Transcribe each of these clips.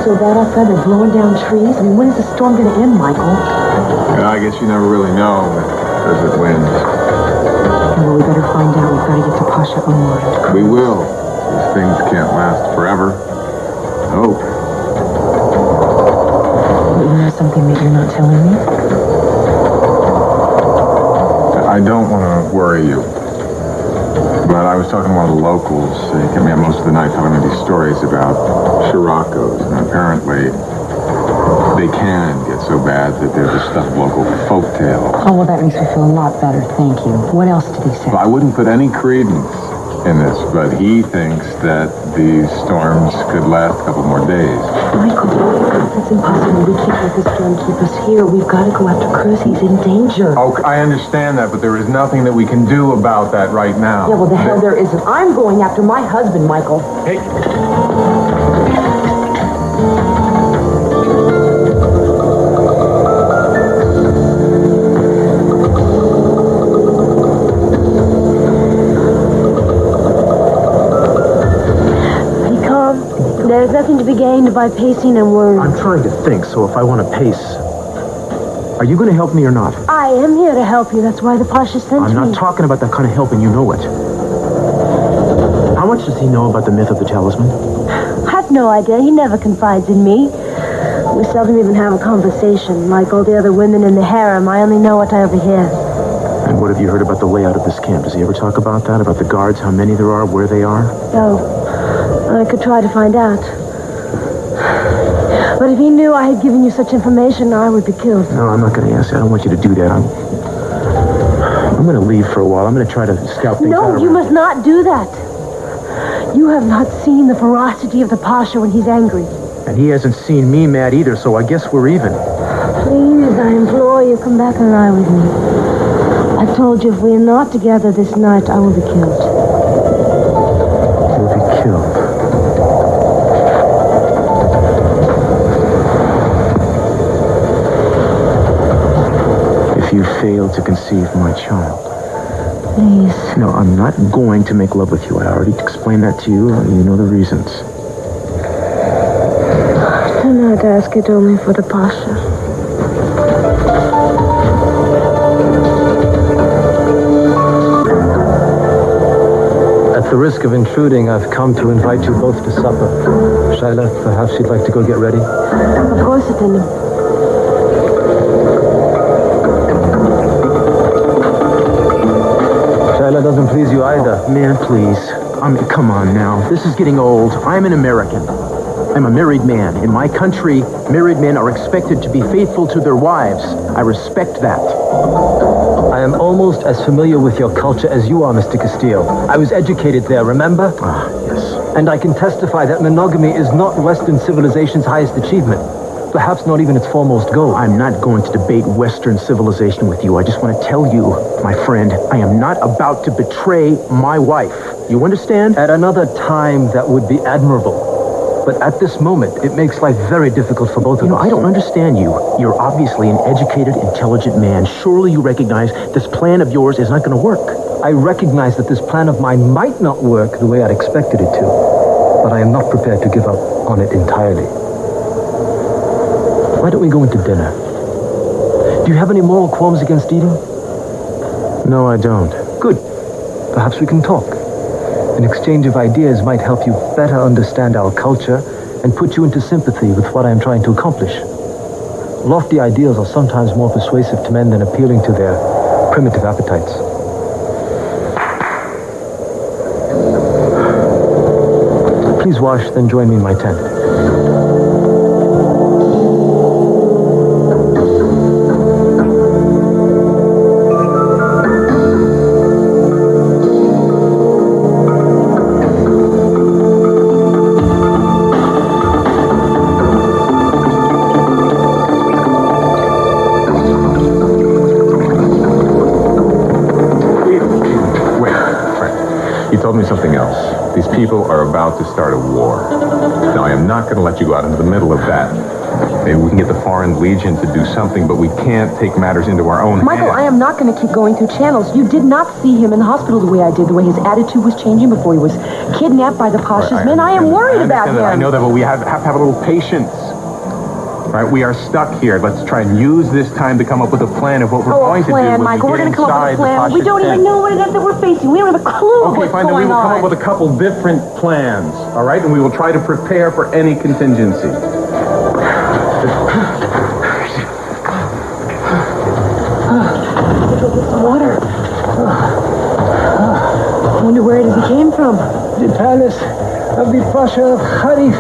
So bad outside, they're blowing down trees. I mean, when is the storm going to end, Michael? Yeah, I guess you never really know as it winds. Well, we better find out. We've got to get to Pasha Omar. We will. These things can't last forever. I hope. But you know something that you're not telling me? I don't want to worry you. But I was talking to one of the locals. They kept me up most of the night telling me these stories about Shiracos. And apparently, they can get so bad that they're the stuff of local folk tales. Oh, well, that makes me feel a lot better. Thank you. What else did he say? Well, I wouldn't put any credence in this, but he thinks that these storms could last a couple more days. Michael, that's impossible. We can't let this storm keep us here. We've got to go after Cruz. He's in danger. Oh, I understand that, but there is nothing that we can do about that right now. Yeah, well, the hell there isn't. I'm going after my husband, Michael. Hey. There's nothing to be gained by pacing and worrying. I'm trying to think, so if I want to pace, are you going to help me or not? I am here to help you. That's why the Pasha sent me. I'm not talking about that kind of help, and you know it. How much does he know about the myth of the Talisman? I've no idea. He never confides in me. We seldom even have a conversation. Like all the other women in the harem, I only know what I overhear. And what have you heard about the way out of this camp? Does he ever talk about that? About the guards, how many there are, where they are? No. I could try to find out. But if he knew I had given you such information, I would be killed. No, I'm not going to ask you. I don't want you to do that. I'm going to leave for a while. I'm going to try to scout things out. No, you must not do that. You have not seen the ferocity of the Pasha when he's angry. And he hasn't seen me mad either, so I guess we're even. Please, I implore you, come back and lie with me. I told you if we are not together this night, I will be killed. You'll be killed. You failed to conceive my child. Please. No, I'm not going to make love with you. I already explained that to you. You know the reasons. Do not ask it only for the Pasha. At the risk of intruding, I've come to invite you both to supper. Shaila, perhaps you'd like to go get ready? Of course, attendant. Doesn't please you either. Man, please. Come on now. This is getting old. I'm an American. I'm a married man. In my country, married men are expected to be faithful to their wives. I respect that. I am almost as familiar with your culture as you are, Mr. Castillo. I was educated there, remember? Ah, yes. And I can testify that monogamy is not Western civilization's highest achievement. Perhaps not even its foremost goal. I'm not going to debate Western civilization with you. I just want to tell you, my friend, I am not about to betray my wife. You understand? At another time, that would be admirable. But at this moment, it makes life very difficult for both of us. I don't understand you. You're obviously an educated, intelligent man. Surely you recognize this plan of yours is not going to work. I recognize that this plan of mine might not work the way I'd expected it to. But I am not prepared to give up on it entirely. Why don't we go into dinner? Do you have any moral qualms against eating? No, I don't. Good. Perhaps we can talk. An exchange of ideas might help you better understand our culture and put you into sympathy with what I am trying to accomplish. Lofty ideals are sometimes more persuasive to men than appealing to their primitive appetites. Please wash, then join me in my tent. Something else. These people are about to start a war. Now, I am not going to let you go out into the middle of that. Maybe we can get the Foreign Legion to do something, but we can't take matters into our own Michael, hands. I am not going to keep going through channels. You did not see him in the hospital the way I did, the way his attitude was changing before he was kidnapped by the Pasha's men. I am worried about him. I know that, but we have to have a little patience. Right, we are stuck here. Let's try and use this time to come up with a plan of what we're going to do. Michael, we're going to come up with a plan. We don't even know what it is that we're facing. We don't have a clue of what's fine, then we going will come on. up with a couple different plans, all right? And we will try to prepare for any contingency. Water. I wonder where it is he came from. The palace of the Pasha of Harif.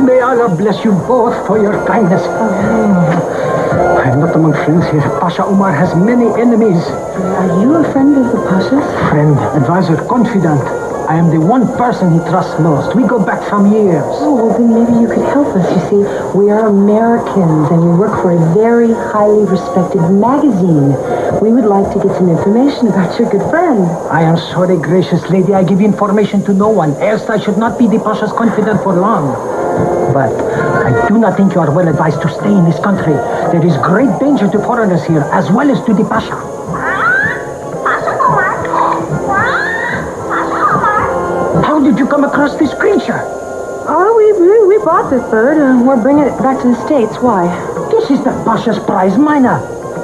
May Allah bless you both for your kindness. I'm not among friends here. Pasha Umar has many enemies. Are you a friend of the Pasha's? Friend, advisor, confidant. I am the one person he trusts most. We go back from years. Oh, well, then maybe you could help us. You see, we are Americans, and we work for a very highly respected magazine. We would like to get some information about your good friend. I am sorry, gracious lady. I give information to no one, else I should not be the Pasha's confidant for long. But I do not think you are well advised to stay in this country. There is great danger to foreigners here, as well as to the Pasha. How did you come across this creature? Oh, we bought this bird, and we're bringing it back to the States. Why? This is the Pasha's prize miner.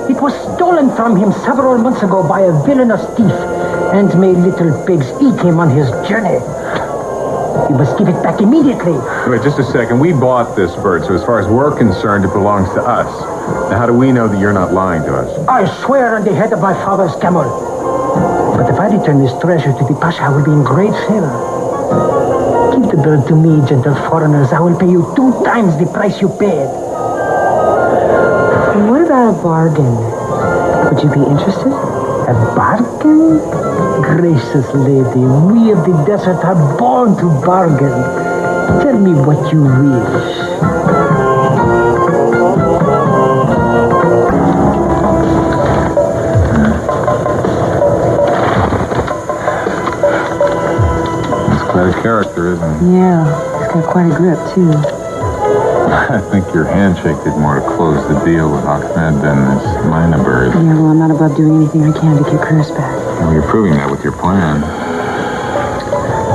It was stolen from him several months ago by a villainous thief, and made little pigs eat him on his journey. You must give it back immediately. Wait, just a second. We bought this bird, so as far as we're concerned, it belongs to us. Now, how do we know that you're not lying to us? I swear on the head of my father's camel. But if I return this treasure to the Pasha, I will be in great favor. Give the bird to me, gentle foreigners. I will pay you 2 times the price you paid. And what about a bargain? Would you be interested? A bargain? Gracious lady, we of the desert are born to bargain. Tell me what you wish. It's quite a character, isn't it? Yeah, he's got quite a grip, too. I think your handshake did more to close the deal with Ahmed than this mina bird. Yeah, well, I'm not above doing anything I can to get Cruz back. Well, you're proving that with your plan.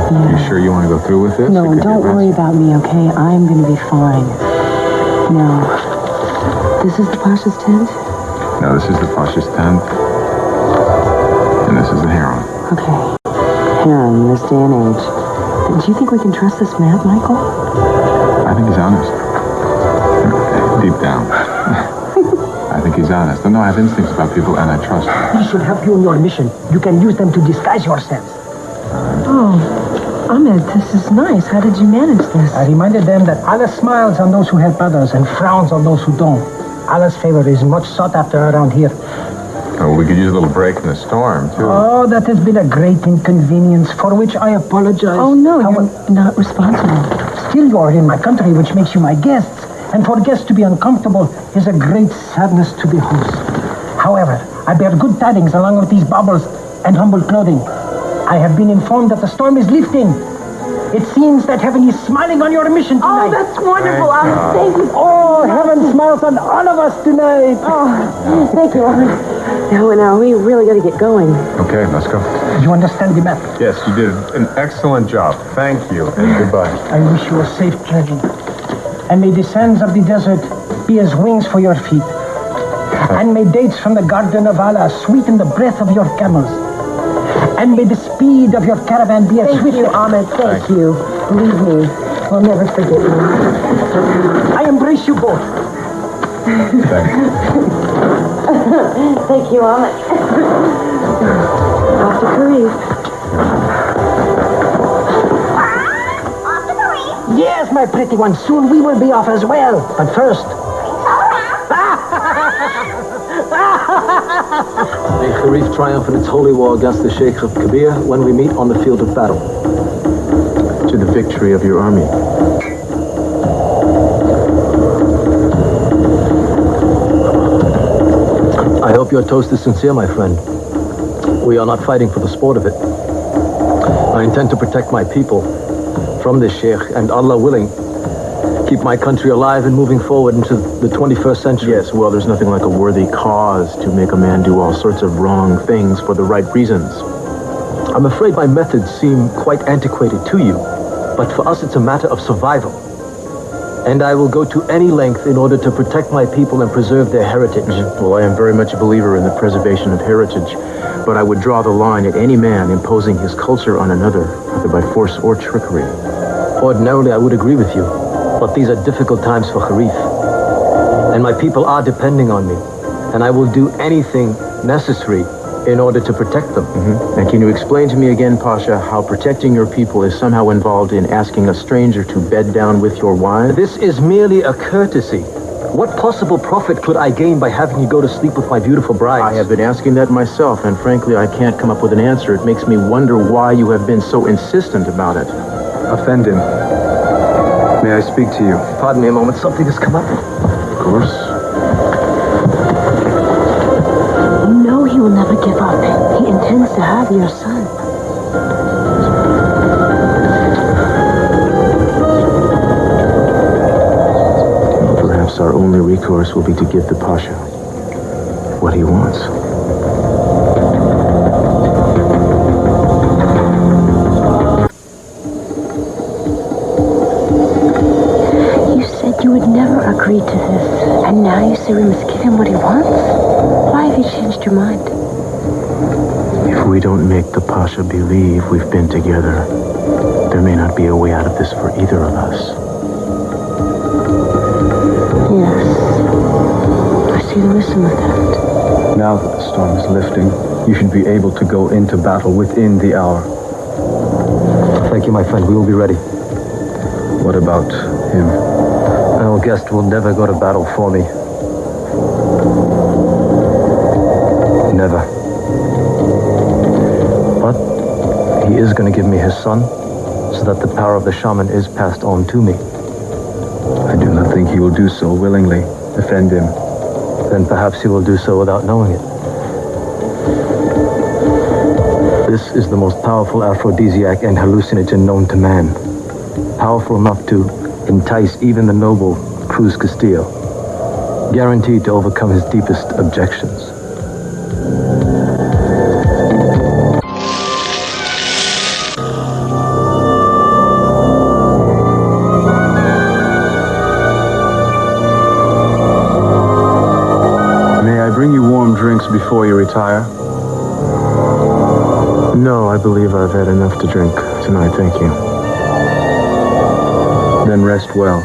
Yeah. You sure you want to go through with this? No, Or could don't you rest? worry about me, okay? I'm going to be fine. Now, this is the Pasha's tent? No, this is the Pasha's tent. And this is the harem. Okay. Harem, in this day and age. Do you think we can trust this man, Michael? I think he's honest. Deep down. I think he's honest. No, I have instincts about people, and I trust him. We should help you in your mission. You can use them to disguise yourselves. Oh, Ahmed, this is nice. How did you manage this? I reminded them that Allah smiles on those who help others and frowns on those who don't. Allah's favor is much sought after around here. Oh, we could use a little break in the storm, too. Oh, that has been a great inconvenience, for which I apologize. Oh, no, However, you're not responsible. still you are in my country, which makes you my guests. And for guests to be uncomfortable is a great sadness to the host. However, I bear good tidings along with these baubles and humble clothing. I have been informed that the storm is lifting. It seems that heaven is smiling on your mission tonight. Oh, that's wonderful, Ahmed. Thank you. Oh, heaven smiles on all of us tonight. Oh, thank you, Ahmed. Now, we really got to get going. Okay, let's go. You understand the map? Yes, you did an excellent job. Thank you, and goodbye. I wish you a safe journey. And may the sands of the desert be as wings for your feet. And may dates from the garden of Allah sweeten the breath of your camels. And may the speed of your caravan be as swift. Thank you, Ahmed. Thank you. Believe me, we'll never forget you. I embrace you both. Thanks. Thank you, Ahmed. Off to Cruz. Yes, my pretty one. Soon we will be off as well. But first... May Sharif triumph in its holy war against the Sheikh of Kabir when we meet on the field of battle. To the victory of your army. I hope your toast is sincere, my friend. We are not fighting for the sport of it. I intend to protect my people from this sheikh, and Allah willing, keep my country alive and moving forward into the 21st century. Yes, well, there's nothing like a worthy cause to make a man do all sorts of wrong things for the right reasons. I'm afraid my methods seem quite antiquated to you, but for us it's a matter of survival. And I will go to any length in order to protect my people and preserve their heritage. Well, I am very much a believer in the preservation of heritage, but I would draw the line at any man imposing his culture on another, either by force or trickery. Ordinarily, I would agree with you, but these are difficult times for Kharif. And my people are depending on me, and I will do anything necessary in order to protect them. And can you explain to me again, Pasha, how protecting your people is somehow involved in asking a stranger to bed down with your wives? This is merely a courtesy. What possible profit could I gain by having you go to sleep with my beautiful brides? I have been asking that myself, and frankly, I can't come up with an answer. It makes me wonder why you have been so insistent about it. Effendim, may I speak to you? Pardon me a moment, something has come up. Of course. You know he will never give up. He intends to have your son. Perhaps our only recourse will be to give the Pasha what he wants. You said you would never agree to this, and now you say we must give him what he wants? Why have you changed your mind? If we don't make the Pasha believe we've been together, there may not be a way out of this for either of us. Yes. I see the wisdom of that. Now that the storm is lifting, you should be able to go into battle within the hour. Thank you, my friend. We will be ready. What about him? Our guest will never go to battle for me. Never. But he is going to give me his son, so that the power of the shaman is passed on to me. I do not think he will do so willingly. Offend him. Then perhaps he will do so without knowing it. This is the most powerful aphrodisiac and hallucinogen known to man. Powerful enough to entice even the noble Cruz Castillo. Guaranteed to overcome his deepest objections. Bring you warm drinks before you retire. No, I believe I've had enough to drink tonight, thank you. Then rest well.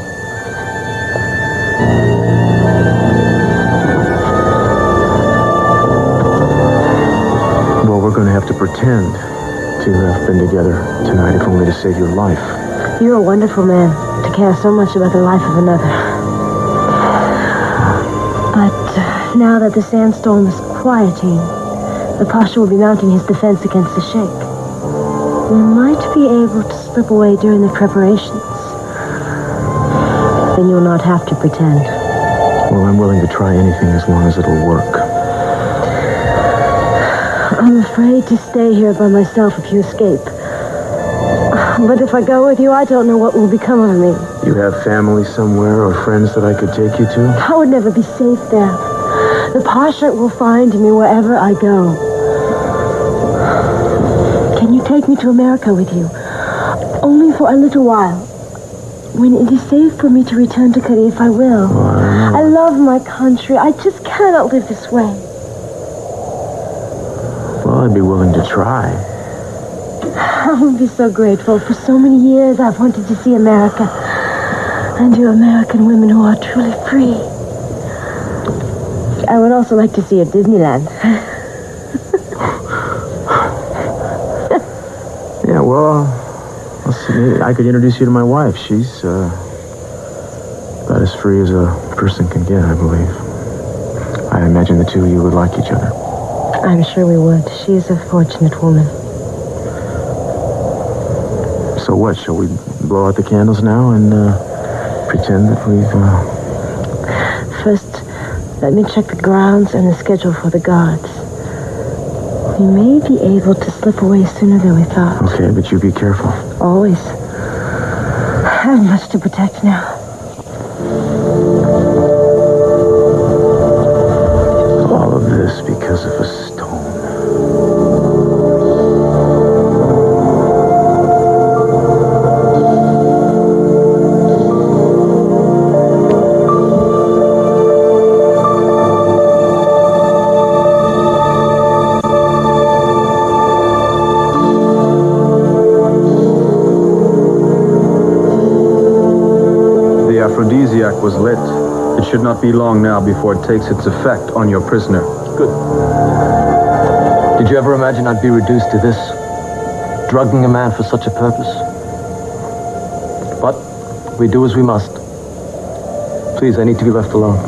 Well, we're going to have to pretend to have been together tonight, if only to save your life. You're a wonderful man to care so much about the life of another. But now that the sandstorm is quieting, the Pasha will be mounting his defense against the Sheikh. We might be able to slip away during the preparations. Then you'll not have to pretend. Well, I'm willing to try anything as long as it'll work. I'm afraid to stay here by myself if you escape. But if I go with you, I don't know what will become of me. You have family somewhere or friends that I could take you to? I would never be safe there. The Pasha will find me wherever I go. Can you take me to America with you? Only for a little while. When it is safe for me to return to Kharif, I will. I love my country. I just cannot live this way. Well, I'd be willing to try. I would be so grateful. For so many years, I've wanted to see America. And you American women who are truly free. I would also like to see a Disneyland. Yeah, well, let's see. I could introduce you to my wife. She's about as free as a person can get, I believe. I imagine the two of you would like each other. I'm sure we would. She is a fortunate woman. So what, shall we blow out the candles now and pretend that we've... First, let me check the grounds and the schedule for the guards. We may be able to slip away sooner than we thought. Okay, but you be careful. Always. I have much to protect now. All of this because of a stone. Aphrodisiac was lit. It should not be long now before it takes its effect on your prisoner. Good. Did you ever imagine I'd be reduced to this? Drugging a man for such a purpose? But we do as we must. Please, I need to be left alone.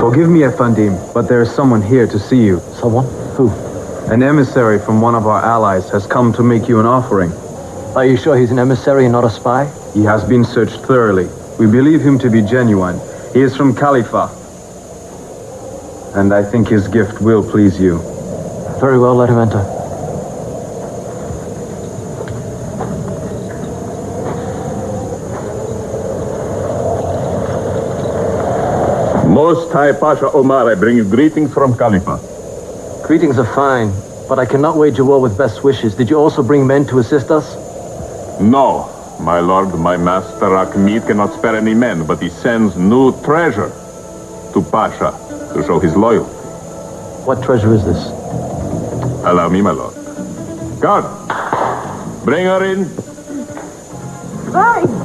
Forgive me, Efendim, but there is someone here to see you. Someone? Who? An emissary from one of our allies has come to make you an offering. Are you sure he's an emissary and not a spy? He has been searched thoroughly. We believe him to be genuine. He is from Khalifa. And I think his gift will please you. Very well, let him enter. Most High Pasha Omar, I bring you greetings from Khalifa. Greetings are fine, but I cannot wage a war with best wishes. Did you also bring men to assist us? No, my lord, my master Akhmed cannot spare any men, but he sends new treasure to Pasha to show his loyalty. What treasure is this? Allow me, my lord. Guard, bring her in. Hi.